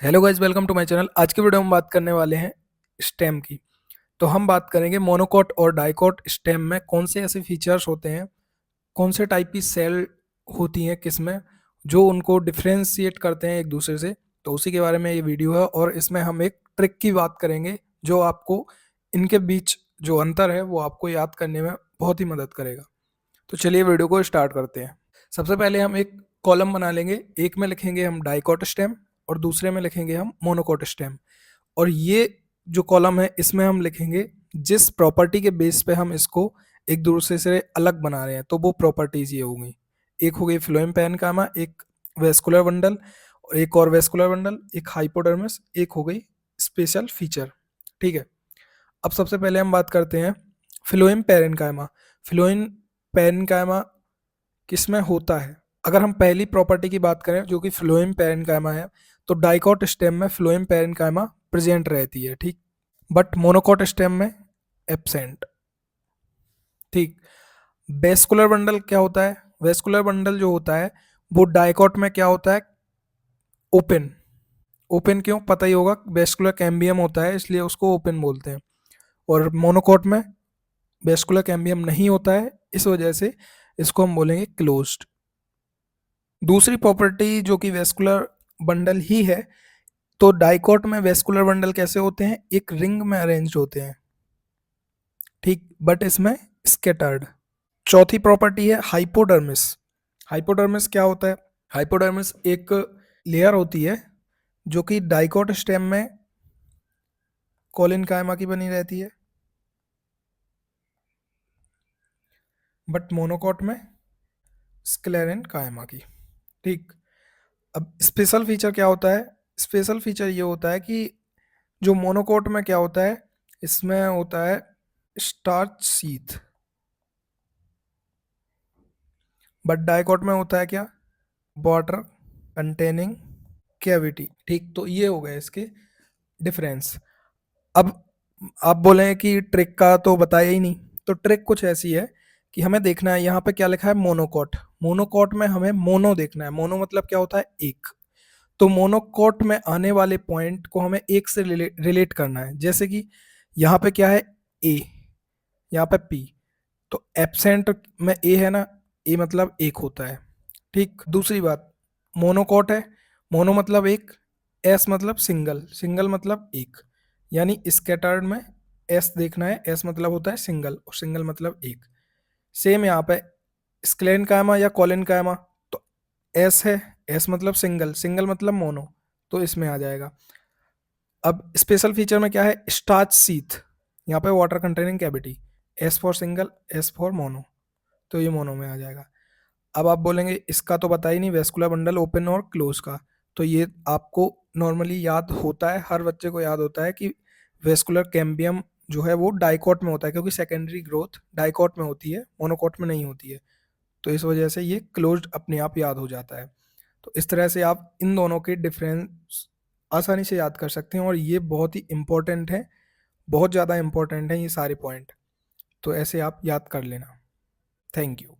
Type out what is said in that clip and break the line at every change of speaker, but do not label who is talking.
Hello guys, welcome to my channel. आज की video में बात करने वाले हैं स्टेम की। तो हम बात करेंगे मोनोकोट और डाइकोट स्टेम में कौन से ऐसे फीचर्स होते हैं, कौन से टाइप की सेल होती हैं किसमें, जो उनको डिफ्रेंशिएट करते हैं एक दूसरे से। तो उसी के बारे में ये वीडियो है और इसमें हम एक ट्रिक की बात करेंगे जो आपको इनके बीच जो अंतर है वो आपको याद करने में बहुत ही मदद करेगा। तो चलिए वीडियो को स्टार्ट करते हैं। सबसे पहले हम एक कॉलम बना लेंगे, एक में लिखेंगे हम डाइकोट स्टेम और दूसरे में लिखेंगे हम मोनोकोट स्टेम। और ये जो कॉलम है इसमें हम लिखेंगे जिस प्रॉपर्टी के बेस पे हम इसको एक दूसरे से अलग बना रहे हैं, तो वो प्रॉपर्टीज ये हो गई। एक हो गई फ्लोएम पैरेन्काइमा, एक वेस्कुलर बंडल, और एक और वेस्कुलर बंडल, एक हाइपोडर्मिस, एक हो गई स्पेशल फीचर। ठीक है। अब सबसे पहले हम बात करते हैं फ्लोएम पैरेन्काइमा। फ्लोएम पैरेन्काइमा किसमें होता है? अगर हम पहली प्रॉपर्टी की बात करें जो कि फ्लोएम पैरेन्काइमा है, तो डाइकोट स्टेम में फ्लोएम पैरेन्काइमा प्रेजेंट रहती है, ठीक। बट मोनोकोट स्टेम में एब्सेंट, ठीक। वेस्कुलर बंडल क्या होता है? वेस्कुलर बंडल जो होता है वो डाइकोट में क्या होता है? ओपन। ओपन क्यों? पता ही होगा, वेस्कुलर कैम्बियम होता है इसलिए उसको ओपन बोलते हैं। और मोनोकोट में वेस्कुलर कैम्बियम नहीं होता है, इस वजह से इसको हम बोलेंगे क्लोज्ड। दूसरी प्रॉपर्टी जो कि वेस्कुलर बंडल ही है, तो डाइकोट में वेस्कुलर बंडल कैसे होते हैं? एक रिंग में अरेंज होते हैं, ठीक, बट इसमें स्कैटर्ड। चौथी प्रॉपर्टी है हाइपोडर्मिस। हाइपोडर्मिस क्या होता है? हाइपोडर्मिस एक लेयर होती है जो कि डाइकोट स्टेम में कोलिन की बनी रहती है, बट मोनोकोट में स्क्लेरेन की, ठीक। अब स्पेशल फीचर क्या होता है? स्पेशल फीचर ये होता है कि जो मोनोकोट में क्या होता है, इसमें होता है स्टार्च सीथ, बट डाइकोट में होता है क्या? वाटर कंटेनिंग कैविटी, ठीक। तो ये हो गए इसके डिफरेंस। अब आप बोले कि ट्रिक का तो बताया ही नहीं, तो ट्रिक कुछ ऐसी है कि हमें देखना है यहाँ पे क्या लिखा है, मोनोकोट। मोनोकोट में हमें मोनो देखना है। मोनो मतलब क्या होता है? एक। तो मोनोकोट में आने वाले पॉइंट को हमें एक से रिलेट करना है। जैसे कि यहाँ पे क्या है? ए, यहाँ पे पी। तो एब्सेंट में ए है ना, ए मतलब एक होता है, ठीक। दूसरी बात, मोनोकोट है, मोनो मतलब एक, एस मतलब सिंगल, सिंगल मतलब एक, यानी स्कैटर्ड में एस देखना है। एस मतलब होता है सिंगल और सिंगल मतलब एक। सेम यहाँ पे स्क्लेन कायमा या कॉलिन कायमा, तो एस है, एस मतलब सिंगल, सिंगल मतलब मोनो, तो इसमें आ जाएगा। अब स्पेशल फीचर में क्या है? स्टार्च सीथ, यहाँ पे water containing cavity, S for single, S for mono, तो ये मोनो में आ जाएगा। अब आप बोलेंगे इसका तो पता ही नहीं, वेस्कुलर बंडल ओपन और क्लोज का। तो ये आपको नॉर्मली याद होता है, हर बच्चे को याद होता है कि वेस्कुलर कैम्बियम जो है वो डाइकोट में होता है, क्योंकि सेकेंडरी ग्रोथ डाइकोट में होती है, मोनोकोट में नहीं होती है। तो इस वजह से ये क्लोज्ड अपने आप याद हो जाता है। तो इस तरह से आप इन दोनों के डिफरेंस आसानी से याद कर सकते हैं, और ये बहुत ही इंपॉर्टेंट है, बहुत ज़्यादा इंपॉर्टेंट है ये सारे पॉइंट। तो ऐसे आप याद कर लेना। Thank you.